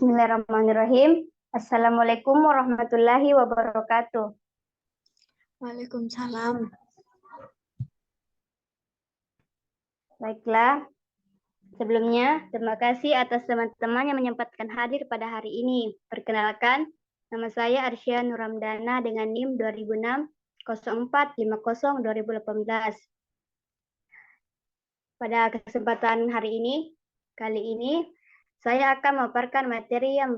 Bismillahirrahmanirrahim. Assalamualaikum warahmatullahi wabarakatuh. Waalaikumsalam. Baiklah, sebelumnya terima kasih atas teman-teman yang menyempatkan hadir pada hari ini. Perkenalkan, nama saya Arsya Nuramdana dengan NIM 2006-0450-2018. Pada kesempatan kali ini, saya akan memaparkan materi yang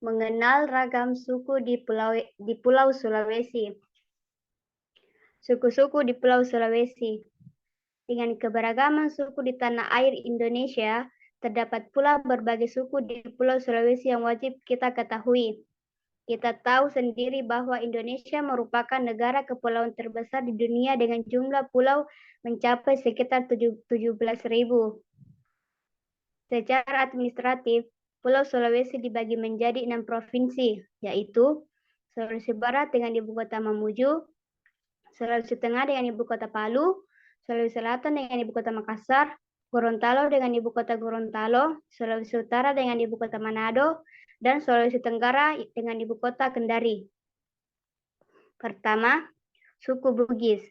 mengenal ragam suku di Pulau Sulawesi. Suku-suku di Pulau Sulawesi. Dengan keberagaman suku di tanah air Indonesia, terdapat pula berbagai suku di Pulau Sulawesi yang wajib kita ketahui. Kita tahu sendiri bahwa Indonesia merupakan negara kepulauan terbesar di dunia dengan jumlah pulau mencapai sekitar 17.000. Secara administratif, Pulau Sulawesi dibagi menjadi 6 provinsi, yaitu Sulawesi Barat dengan ibu kota Mamuju, Sulawesi Tengah dengan ibu kota Palu, Sulawesi Selatan dengan ibu kota Makassar, Gorontalo dengan ibu kota Gorontalo, Sulawesi Utara dengan ibu kota Manado, dan Sulawesi Tenggara dengan ibu kota Kendari. Pertama, suku Bugis.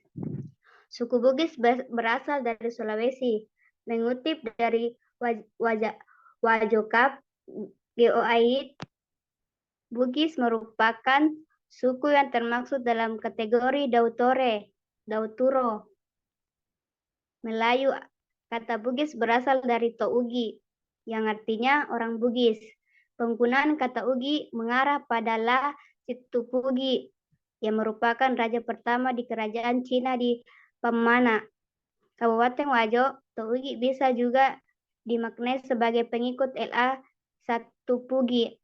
Suku Bugis berasal dari Sulawesi. Mengutip dari Wajokap Geoid, Bugis merupakan suku yang termaksud dalam kategori Dauturo. Melayu, kata Bugis berasal dari Tougi, yang artinya orang Bugis. Penggunaan kata Ugi mengarah pada La Situpugi, yang merupakan raja pertama di kerajaan Cina di Pamana, Kabupaten Wajo. Tougi bisa juga dimaknai sebagai pengikut La Satupugi.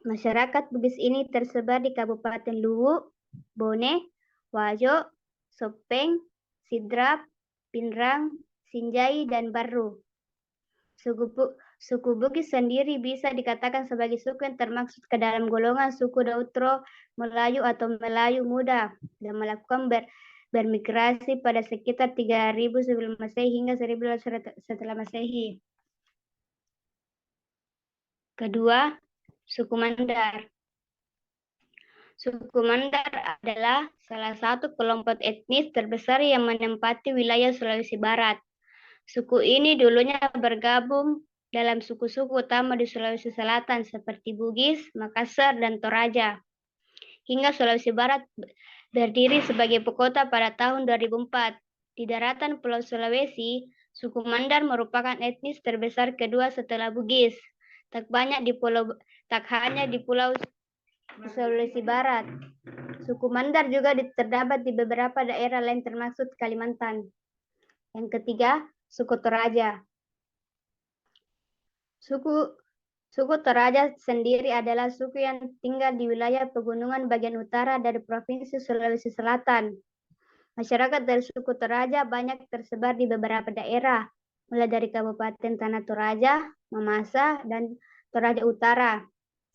Masyarakat Bugis ini tersebar di Kabupaten Luwu, Bone, Wajo, Sopeng, Sidrap, Pinrang, Sinjai, dan Baru. Suku Bugis sendiri bisa dikatakan sebagai suku yang termaksud ke dalam golongan suku Dautro Melayu atau Melayu Muda dan melakukan bermigrasi pada sekitar 3000 sebelum Masehi hingga 1200 setelah Masehi. Kedua, suku Mandar. Suku Mandar adalah salah satu kelompok etnis terbesar yang menempati wilayah Sulawesi Barat. Suku ini dulunya bergabung dalam suku-suku utama di Sulawesi Selatan seperti Bugis, Makassar, dan Toraja. Hingga Sulawesi Barat berdiri sebagai ibu kota pada tahun 2004. Di daratan Pulau Sulawesi, suku Mandar merupakan etnis terbesar kedua setelah Bugis. Tak hanya di Pulau Sulawesi Barat. Suku Mandar juga terdapat di beberapa daerah lain termasuk Kalimantan. Yang ketiga, suku Toraja. Suku Toraja sendiri adalah suku yang tinggal di wilayah pegunungan bagian utara dari Provinsi Sulawesi Selatan. Masyarakat dari suku Toraja banyak tersebar di beberapa daerah, mulai dari Kabupaten Tanah Toraja, Mamasa, dan Toraja Utara.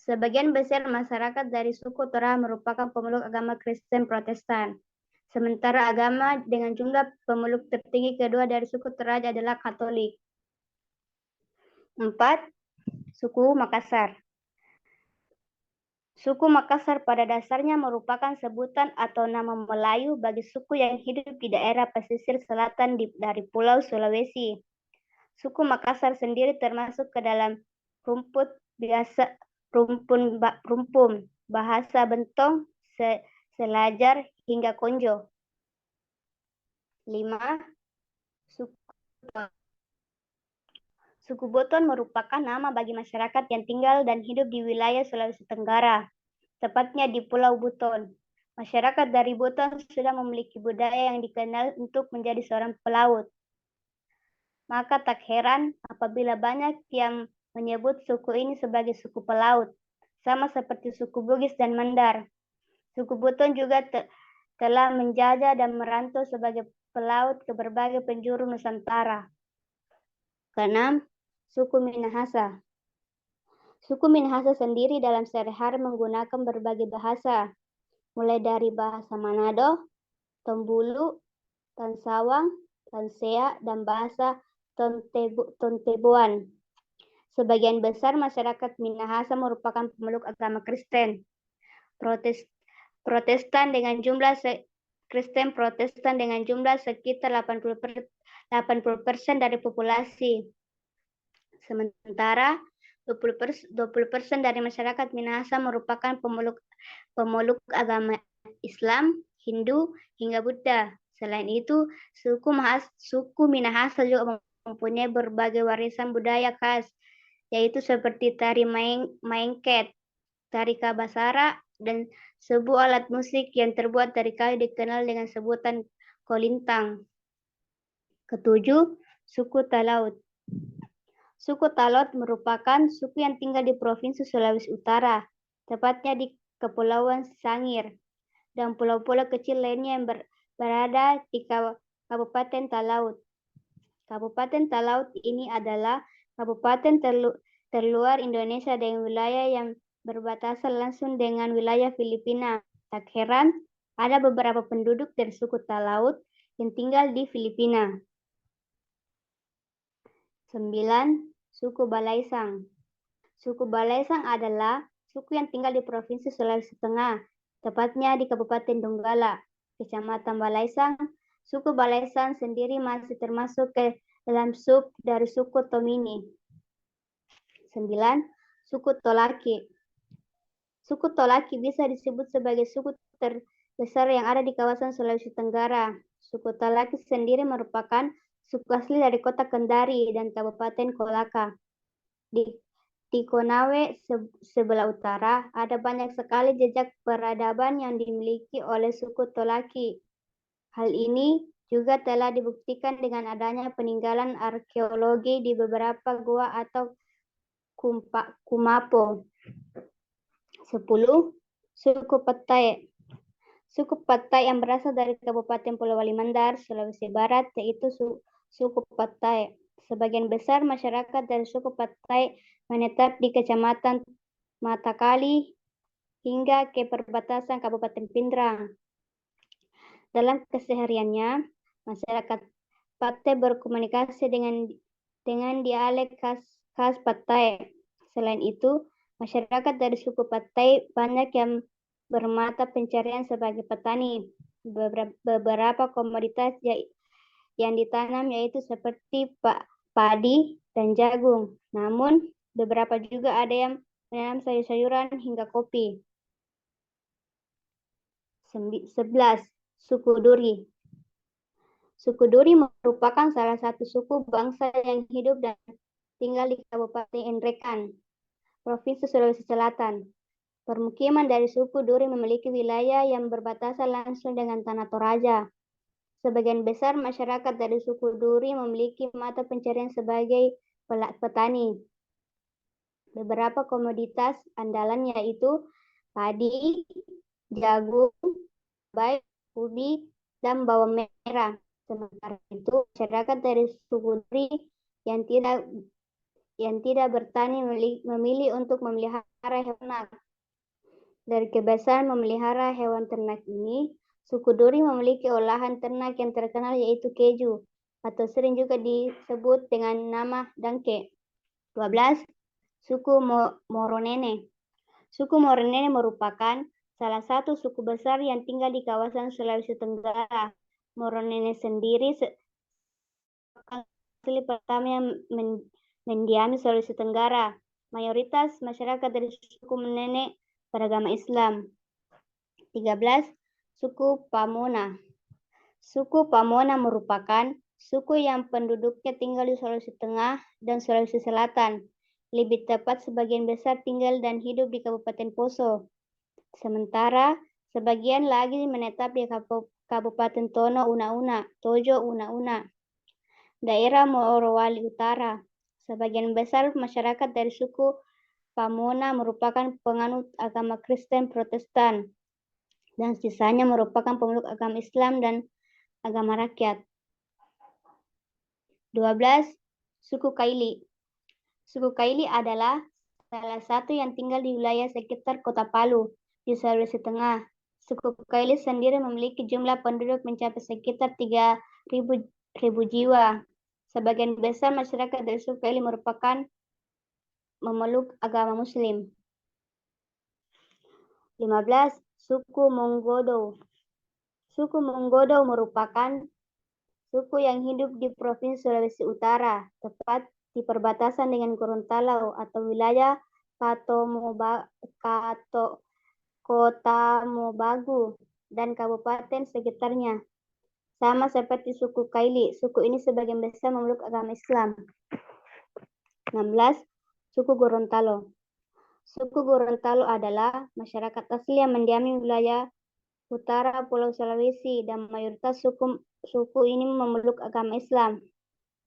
Sebagian besar masyarakat dari suku Toraja merupakan pemeluk agama Kristen Protestan. Sementara agama dengan jumlah pemeluk tertinggi kedua dari suku Toraja adalah Katolik. 4. Suku Makassar. Suku Makassar pada dasarnya merupakan sebutan atau nama Melayu bagi suku yang hidup di daerah pesisir selatan dari Pulau Sulawesi. Suku Makassar sendiri termasuk ke dalam rumpun, bahasa Bentong, Selajar, hingga Konjo. 5. Suku Boton merupakan nama bagi masyarakat yang tinggal dan hidup di wilayah Sulawesi Tenggara, tepatnya di Pulau Buton. Masyarakat dari Buton sudah memiliki budaya yang dikenal untuk menjadi seorang pelaut. Maka tak heran apabila banyak yang menyebut suku ini sebagai suku pelaut, sama seperti suku Bugis dan Mandar. Suku Buton juga telah menjajah dan merantau sebagai pelaut ke berbagai penjuru Nusantara. Keenam, suku Minahasa. Suku Minahasa sendiri dalam sehari-hari menggunakan berbagai bahasa, mulai dari bahasa Manado, Tombulu, Tansawang, Tansea, dan bahasa Tonteboan. Sebagian besar masyarakat Minahasa merupakan pemeluk agama Kristen. Protestan dengan jumlah Kristen Protestan dengan jumlah sekitar 80% dari populasi. Sementara 20% dari masyarakat Minahasa merupakan pemeluk agama Islam, Hindu, hingga Buddha. Selain itu, suku Minahasa juga mempunyai berbagai warisan budaya khas, yaitu seperti tari maengket, tari kabasara, dan sebuah alat musik yang terbuat dari kayu dikenal dengan sebutan kolintang. Ketujuh, suku Talaut. Suku Talaut merupakan suku yang tinggal di Provinsi Sulawesi Utara, tepatnya di Kepulauan Sangir, dan pulau-pulau kecil lainnya yang berada di Kabupaten Talaut. Kabupaten Talaut ini adalah kabupaten terluar Indonesia dengan wilayah yang berbatasan langsung dengan wilayah Filipina. Tak heran, ada beberapa penduduk dari suku Talaut yang tinggal di Filipina. 9. Suku Balaisang. Suku Balaisang adalah suku yang tinggal di Provinsi Sulawesi Tengah, tepatnya di Kabupaten Donggala, Kecamatan Balaisang. Suku Balaisang sendiri masih termasuk ke dalam sub dari suku Tomini. 9. Suku Tolaki. Suku Tolaki bisa disebut sebagai suku terbesar yang ada di kawasan Sulawesi Tenggara. Suku Tolaki sendiri merupakan suku asli dari kota Kendari dan Kabupaten Kolaka. Di Konawe sebelah utara, ada banyak sekali jejak peradaban yang dimiliki oleh suku Tolaki. Hal ini juga telah dibuktikan dengan adanya peninggalan arkeologi di beberapa gua atau kumapo. 10. Suku Petai. Suku Petai yang berasal dari Kabupaten Pulau Mandar, Sulawesi Barat, yaitu suku Petai. Sebagian besar masyarakat dari suku Petai menetap di Kecamatan Matakali hingga ke perbatasan Kabupaten Pindrang. Dalam kesehariannya, masyarakat Petai berkomunikasi dengan dialek khas Petai. Selain itu, masyarakat dari suku Petai banyak yang bermata pencarian sebagai petani. Beberapa komoditas yang ditanam yaitu seperti padi dan jagung. Namun, beberapa juga ada yang menanam sayur-sayuran hingga kopi. 11. Suku Duri. Suku Duri merupakan salah satu suku bangsa yang hidup dan tinggal di Kabupaten Enrekan, Provinsi Sulawesi Selatan. Permukiman dari suku Duri memiliki wilayah yang berbatasan langsung dengan Tanah Toraja. Sebagian besar masyarakat dari suku Duri memiliki mata pencarian sebagai petani. Beberapa komoditas andalan yaitu padi, jagung, cabai, ubi, dan bawang merah. Sementara itu, masyarakat dari suku Duri yang tidak bertani memilih untuk memelihara hewan ternak. Dari kebiasaan memelihara hewan ternak ini, suku Duri memiliki olahan ternak yang terkenal yaitu keju, atau sering juga disebut dengan nama dangke. 12. Suku Moronene. Suku Moronene merupakan salah satu suku besar yang tinggal di kawasan Sulawesi Tenggara. Moronene sendiri asli pertama yang mendiami Sulawesi Tenggara. Mayoritas masyarakat dari suku Moronene beragama Islam. 13. Suku Pamona. Suku Pamona merupakan suku yang penduduknya tinggal di Sulawesi Tengah dan Sulawesi Selatan. Lebih tepat, sebagian besar tinggal dan hidup di Kabupaten Poso. Sementara sebagian lagi menetap di Kabupaten Tojo Una-Una, daerah Morowali Utara. Sebagian besar masyarakat dari suku Pamona merupakan penganut agama Kristen Protestan, dan sisanya merupakan pemeluk agama Islam dan agama rakyat. 12. Suku Kaili. Suku Kaili adalah salah satu yang tinggal di wilayah sekitar Kota Palu, di Sulawesi Tengah. Suku Kaili sendiri memiliki jumlah penduduk mencapai sekitar 3.000 jiwa. Sebagian besar masyarakat dari suku Kaili merupakan memeluk agama Muslim. 15. Suku Monggodo. Suku Monggodo merupakan suku yang hidup di Provinsi Sulawesi Utara, tepat di perbatasan dengan Gorontalo atau wilayah Kota Mobagu dan kabupaten sekitarnya. Sama seperti suku Kaili, suku ini sebagian besar memeluk agama Islam. 16. Suku Gorontalo. Suku Gorontalo adalah masyarakat asli yang mendiami wilayah utara Pulau Sulawesi dan mayoritas suku ini memeluk agama Islam.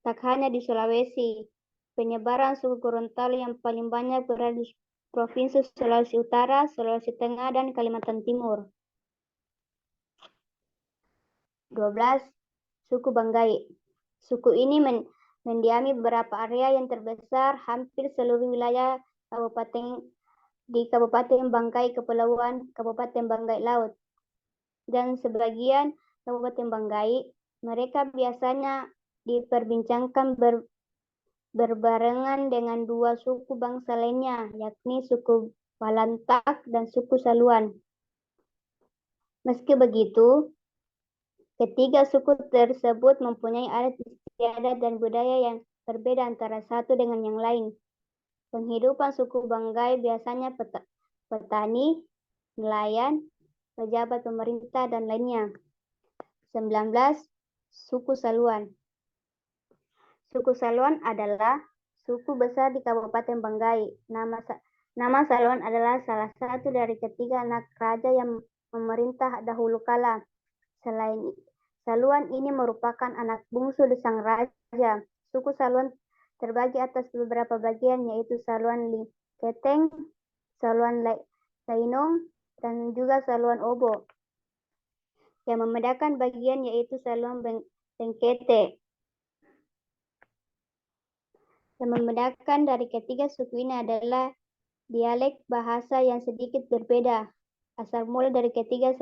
Tak hanya di Sulawesi, penyebaran suku Gorontalo yang paling banyak berada di Provinsi Sulawesi Utara, Sulawesi Tengah, dan Kalimantan Timur. 12. Suku Banggai. Suku ini mendiami beberapa area yang terbesar hampir seluruh wilayah Kabupaten Banggai Kepulauan, Kabupaten Banggai Laut, dan sebagian Kabupaten Banggai. Mereka biasanya diperbincangkan berbarengan dengan dua suku bangsa lainnya, yakni suku Balantak dan suku Saluan. Meski begitu, ketiga suku tersebut mempunyai adat istiadat dan budaya yang berbeda antara satu dengan yang lain. Penghidupan suku Banggai biasanya petani, nelayan, pejabat pemerintah, dan lainnya. 19. Suku Saluan. Suku Saluan adalah suku besar di Kabupaten Banggai. Nama Saluan adalah salah satu dari ketiga anak raja yang memerintah dahulu kala. Saluan ini merupakan anak bungsu di sang raja. Suku Saluan terbagi atas beberapa bagian, yaitu Saluan Liketeng, Saluan Lainong, dan juga Saluan Obo. Yang membedakan bagian yaitu Saluan Bengkete. Yang membedakan dari ketiga suku ini adalah dialek bahasa yang sedikit berbeda. Asal mula dari ketiga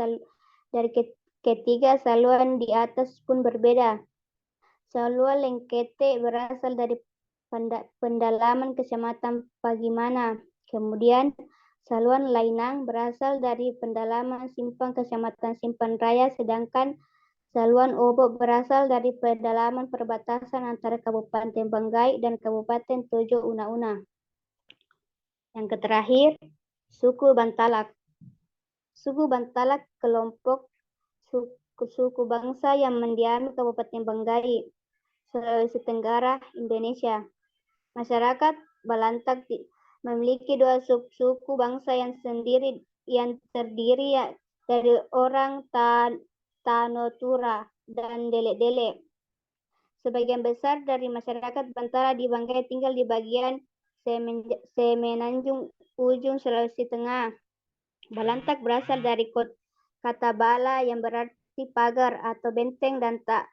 Saluan di atas pun berbeda. Saluan Lengkete berasal dari pendalaman Kecamatan Pagimana. Kemudian Saluan Lainang berasal dari pendalaman Simpang Kecamatan Simpan Raya, sedangkan Saluan Obo berasal dari pendalaman perbatasan antara Kabupaten Banggai dan Kabupaten Tojo Una-Una. Yang terakhir, suku Bantalak. Suku Bantalak kelompok suku bangsa yang mendiami Kabupaten Banggai, Sulawesi Tenggara, Indonesia. Masyarakat Balantak memiliki dua suku bangsa yang terdiri dari orang Tanotura dan Dele-Dele. Sebagian besar dari masyarakat Bantala di Banggai tinggal di bagian Semenanjung ujung Sulawesi Tengah. Balantak berasal dari kata bala yang berarti pagar atau benteng dan tak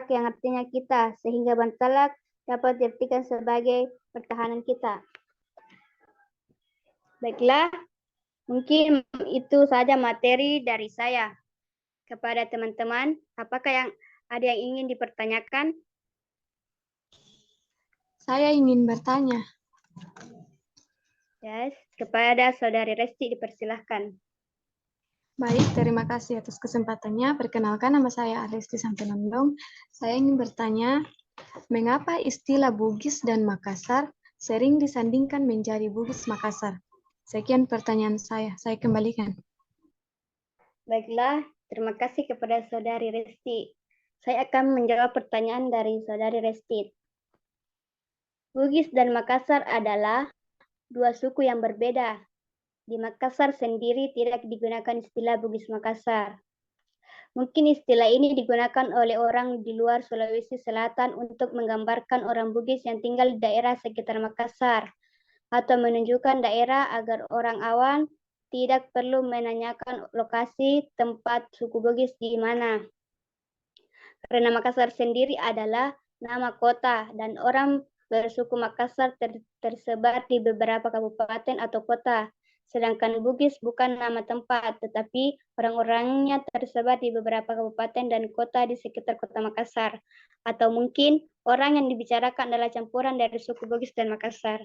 yang artinya kita, sehingga Bantalak dapat diartikan sebagai pertahanan kita. Baiklah, mungkin itu saja materi dari saya. Kepada teman-teman, apakah ada yang ingin dipertanyakan? Saya ingin bertanya. Yes, kepada Saudari Resti dipersilahkan. Baik, terima kasih atas kesempatannya. Perkenalkan, nama saya Resti Sampenondong. Saya ingin bertanya, mengapa istilah Bugis dan Makassar sering disandingkan menjadi Bugis Makassar? Sekian pertanyaan saya kembalikan. Baiklah, terima kasih kepada Saudari Resti. Saya akan menjawab pertanyaan dari Saudari Resti. Bugis dan Makassar adalah dua suku yang berbeda. Di Makassar sendiri tidak digunakan istilah Bugis Makassar. Mungkin istilah ini digunakan oleh orang di luar Sulawesi Selatan untuk menggambarkan orang Bugis yang tinggal di daerah sekitar Makassar, atau menunjukkan daerah agar orang awam tidak perlu menanyakan lokasi tempat suku Bugis di mana. Karena Makassar sendiri adalah nama kota dan orang bersuku Makassar tersebar di beberapa kabupaten atau kota, Sedangkan Bugis bukan nama tempat, tetapi orang-orangnya tersebar di beberapa kabupaten dan kota di sekitar kota Makassar. Atau mungkin orang yang dibicarakan adalah campuran dari suku Bugis dan Makassar.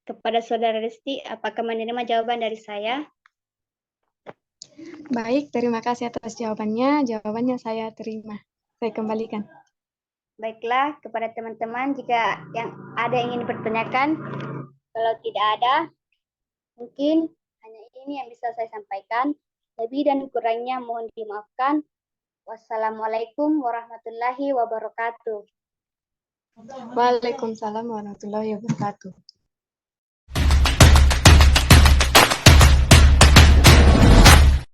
Kepada Saudara Resti, apakah menerima jawaban dari saya? Baik, terima kasih atas jawabannya. Jawabannya saya terima. Saya kembalikan. Baiklah, kepada teman-teman, jika yang ada yang ingin dipertanyakan, kalau tidak ada, mungkin hanya ini yang bisa saya sampaikan. Lebih dan kurangnya mohon dimaafkan. Wassalamualaikum warahmatullahi wabarakatuh. Waalaikumsalam warahmatullahi wabarakatuh.